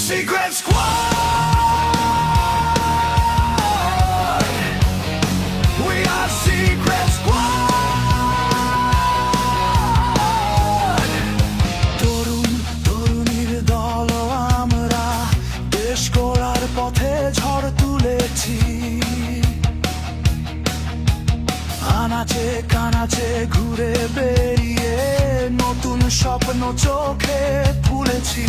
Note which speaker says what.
Speaker 1: Secret Squad. We are Secret Squad. তরুণ তরুণীর দল আমরা, দেশ গড়ার পথে ঝড় তুলেছি। আনাচে কানাচে ঘুরে বেরিয়ে নতুন স্বপ্ন চোখে তুলেছি।